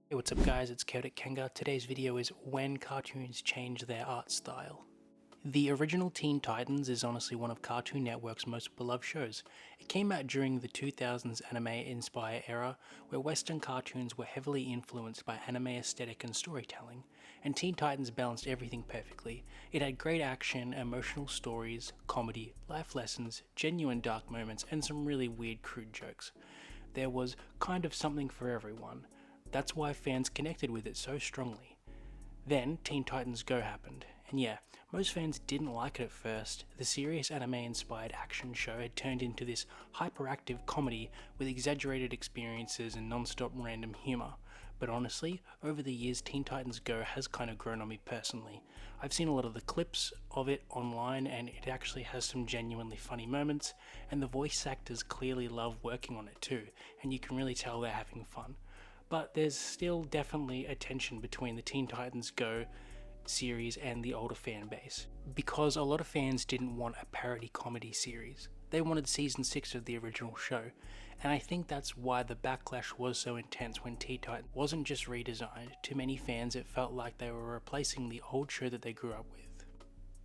Hey, what's up guys, it's Chaotic Kenga. Today's video is when cartoons change their art style. The original Teen Titans is honestly one of Cartoon Network's most beloved shows. It came out during the 2000s anime-inspired era, where Western cartoons were heavily influenced by anime aesthetic and storytelling, and Teen Titans balanced everything perfectly. It had great action, emotional stories, comedy, life lessons, genuine dark moments, and some really weird crude jokes. There was kind of something for everyone. That's why fans connected with it so strongly. Then Teen Titans Go happened, and yeah, most fans didn't like it at first. The serious anime-inspired action show had turned into this hyperactive comedy with exaggerated experiences and non-stop random humor. But honestly, over the years Teen Titans Go has kind of grown on me personally. I've seen a lot of the clips of it online and it actually has some genuinely funny moments, and the voice actors clearly love working on it too, and you can really tell they're having fun. But there's still definitely a tension between the Teen Titans Go series and the older fan base, because a lot of fans didn't want a parody comedy series. They wanted season 6 of the original show, and I think that's why the backlash was so intense when Teen Titans wasn't just redesigned. To many fans it felt like they were replacing the old show that they grew up with.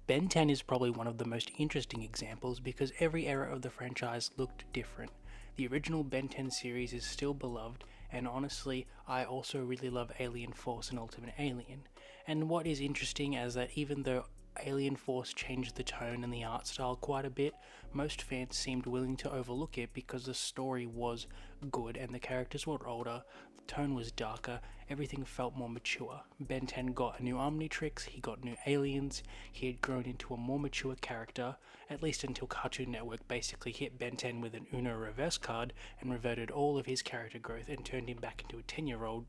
Ben 10 is probably one of the most interesting examples because every era of the franchise looked different. The original Ben 10 series is still beloved, and honestly, I also really love Alien Force and Ultimate Alien. And what is interesting is that even though Alien Force changed the tone and the art style quite a bit, most fans seemed willing to overlook it because the story was good and the characters were older, the tone was darker, everything felt more mature. Ben 10 got a new Omnitrix, he got new aliens, he had grown into a more mature character, at least until Cartoon Network basically hit Ben 10 with an Uno reverse card and reverted all of his character growth and turned him back into a 10-year-old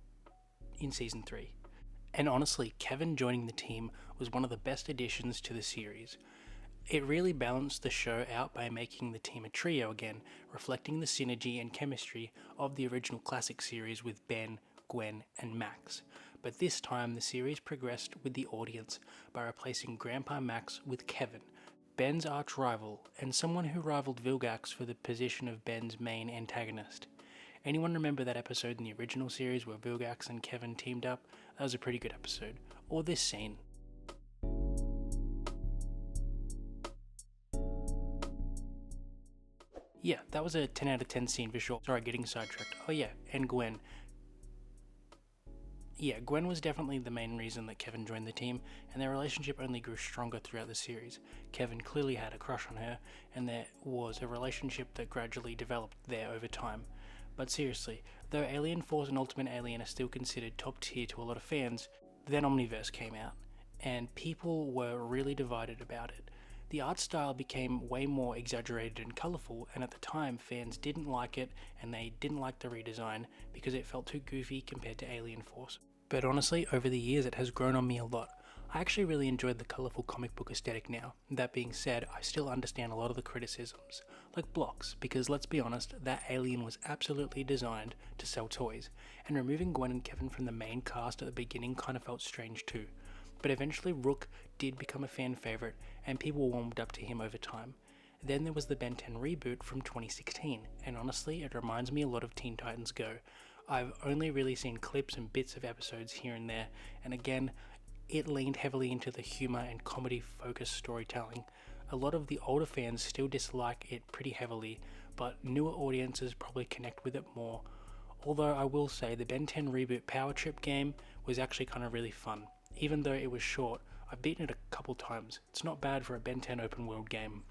in Season 3. And honestly, Kevin joining the team was one of the best additions to the series. It really balanced the show out by making the team a trio again, reflecting the synergy and chemistry of the original classic series with Ben, Gwen, and Max. But this time the series progressed with the audience by replacing Grandpa Max with Kevin, Ben's arch rival, and someone who rivaled Vilgax for the position of Ben's main antagonist. Anyone remember that episode in the original series where Vilgax and Kevin teamed up? That was a pretty good episode. Or this scene. Yeah, that was a 10 out of 10 scene for sure. Sorry, getting sidetracked. Oh yeah, and Gwen. Yeah, Gwen was definitely the main reason that Kevin joined the team, and their relationship only grew stronger throughout the series. Kevin clearly had a crush on her, and there was a relationship that gradually developed there over time. But seriously, though Alien Force and Ultimate Alien are still considered top tier to a lot of fans, then Omniverse came out, and people were really divided about it. The art style became way more exaggerated and colourful, and at the time fans didn't like it and they didn't like the redesign because it felt too goofy compared to Alien Force. But honestly, over the years it has grown on me a lot. I actually really enjoyed the colourful comic book aesthetic now. That being said, I still understand a lot of the criticisms, like blocks, because let's be honest, that alien was absolutely designed to sell toys, and removing Gwen and Kevin from the main cast at the beginning kind of felt strange too. But eventually Rook did become a fan favourite, and people warmed up to him over time. Then there was the Ben 10 reboot from 2016, and honestly, it reminds me a lot of Teen Titans Go. I've only really seen clips and bits of episodes here and there, and again, it leaned heavily into the humour and comedy focused storytelling. A lot of the older fans still dislike it pretty heavily, but newer audiences probably connect with it more. Although I will say the Ben 10 reboot Power Trip game was actually kind of really fun. Even though it was short, I've beaten it a couple times. It's not bad for a Ben 10 open world game.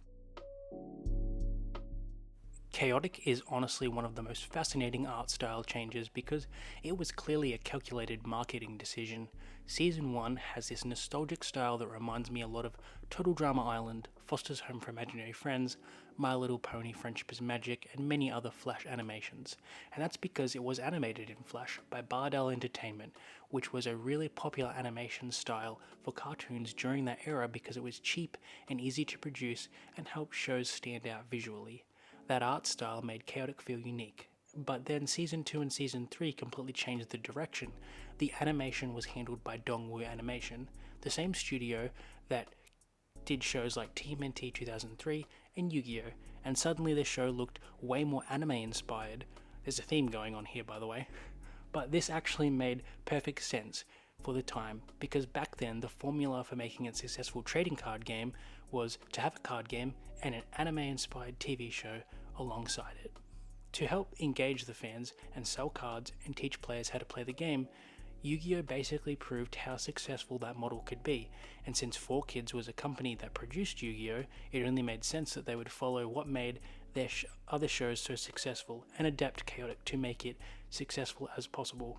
Chaotic is honestly one of the most fascinating art style changes because it was clearly a calculated marketing decision. Season 1 has this nostalgic style that reminds me a lot of Total Drama Island, Foster's Home for Imaginary Friends, My Little Pony Friendship is Magic, and many other Flash animations. And that's because it was animated in Flash by Bardell Entertainment, which was a really popular animation style for cartoons during that era because it was cheap and easy to produce and helped shows stand out visually. That art style made Chaotic feel unique. But then Season 2 and Season 3 completely changed the direction. The animation was handled by Dongwoo Animation, the same studio that did shows like TMNT 2003 and Yu-Gi-Oh! And suddenly the show looked way more anime inspired. There's a theme going on here, by the way. But this actually made perfect sense for the time, because back then the formula for making a successful trading card game was to have a card game and an anime-inspired TV show alongside it. To help engage the fans and sell cards and teach players how to play the game, Yu-Gi-Oh! Basically proved how successful that model could be, and since 4Kids was a company that produced Yu-Gi-Oh!, it only made sense that they would follow what made their other shows so successful and adapt Chaotic to make it successful as possible.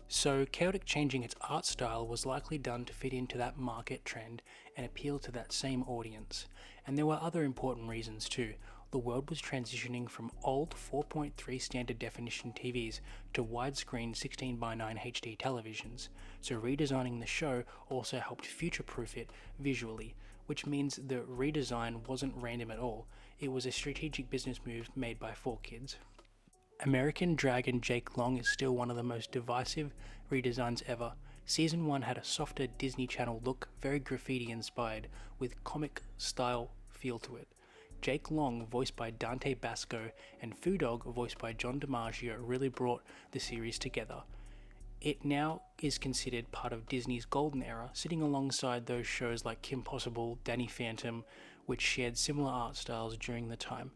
So Chaotic changing its art style was likely done to fit into that market trend and appeal to that same audience. And there were other important reasons too. The world was transitioning from old 4.3 standard definition TVs to widescreen 16:9 HD televisions, so redesigning the show also helped future-proof it visually, which means the redesign wasn't random at all. It was a strategic business move made by 4Kids. American Dragon Jake Long is still one of the most divisive redesigns ever. Season 1 had a softer Disney Channel look, very graffiti inspired, with comic style feel to it. Jake Long, voiced by Dante Basco, and Foo Dog, voiced by John DiMaggio, really brought the series together. It now is considered part of Disney's golden era, sitting alongside those shows like Kim Possible, Danny Phantom, which shared similar art styles during the time.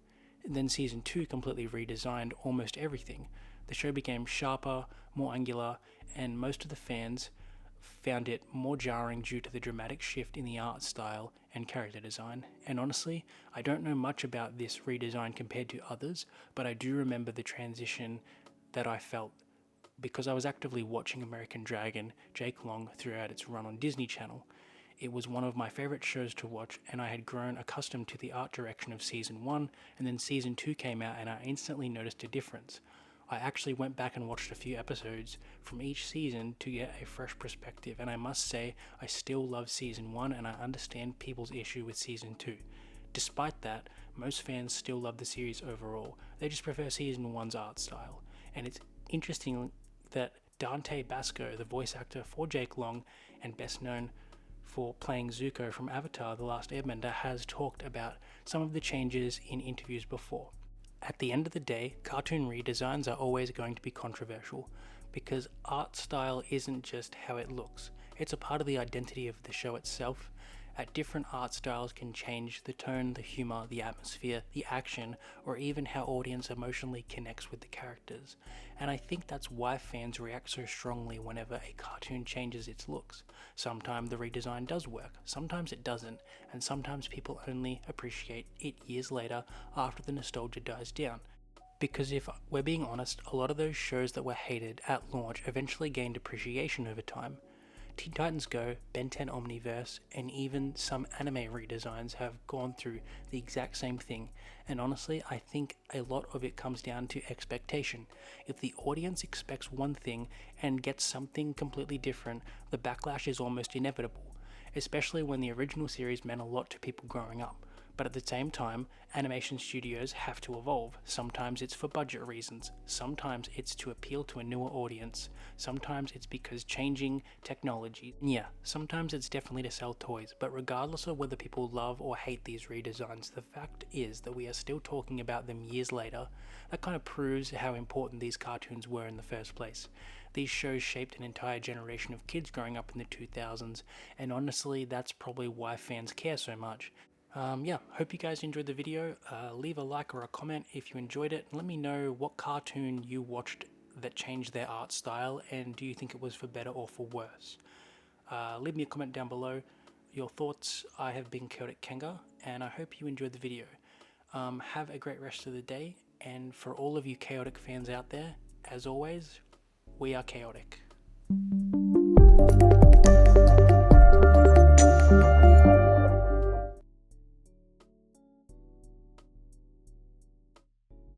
Then Season 2 completely redesigned almost everything. The show became sharper, more angular, and most of the fans found it more jarring due to the dramatic shift in the art style and character design. And honestly, I don't know much about this redesign compared to others, but I do remember the transition that I felt because I was actively watching American Dragon Jake Long throughout its run on Disney Channel. It was one of my favorite shows to watch, and I had grown accustomed to the art direction of Season 1, and then Season 2 came out and I instantly noticed a difference. I actually went back and watched a few episodes from each season to get a fresh perspective, and I must say I still love Season 1 and I understand people's issue with Season 2. Despite that, most fans still love the series overall. They just prefer Season 1's art style. And it's interesting that Dante Basco, the voice actor for Jake Long and best known for playing Zuko from Avatar: The Last Airbender, has talked about some of the changes in interviews before. At the end of the day, cartoon redesigns are always going to be controversial, because art style isn't just how it looks, it's a part of the identity of the show itself. Different art styles can change the tone, the humor, the atmosphere, the action, or even how audience emotionally connects with the characters. And I think that's why fans react so strongly whenever a cartoon changes its looks. Sometimes the redesign does work, sometimes it doesn't, and sometimes people only appreciate it years later after the nostalgia dies down. Because if we're being honest, a lot of those shows that were hated at launch eventually gained appreciation over time. Teen Titans Go, Ben 10 Omniverse, and even some anime redesigns have gone through the exact same thing, and honestly, I think a lot of it comes down to expectation. If the audience expects one thing and gets something completely different, the backlash is almost inevitable, especially when the original series meant a lot to people growing up. But at the same time, animation studios have to evolve. Sometimes it's for budget reasons, sometimes it's to appeal to a newer audience, sometimes it's because changing technology. Yeah, sometimes it's definitely to sell toys, but regardless of whether people love or hate these redesigns, the fact is that we are still talking about them years later. That kind of proves how important these cartoons were in the first place. These shows shaped an entire generation of kids growing up in the 2000s, and honestly, that's probably why fans care so much. Hope you guys enjoyed the video. Leave a like or a comment if you enjoyed it. Let me know what cartoon you watched that changed their art style, and do you think it was for better or for worse? Leave me a comment down below your thoughts. I have been Chaotic Kenga, and I hope you enjoyed the video. Have a great rest of the day, and for all of you Chaotic fans out there, as always, we are chaotic.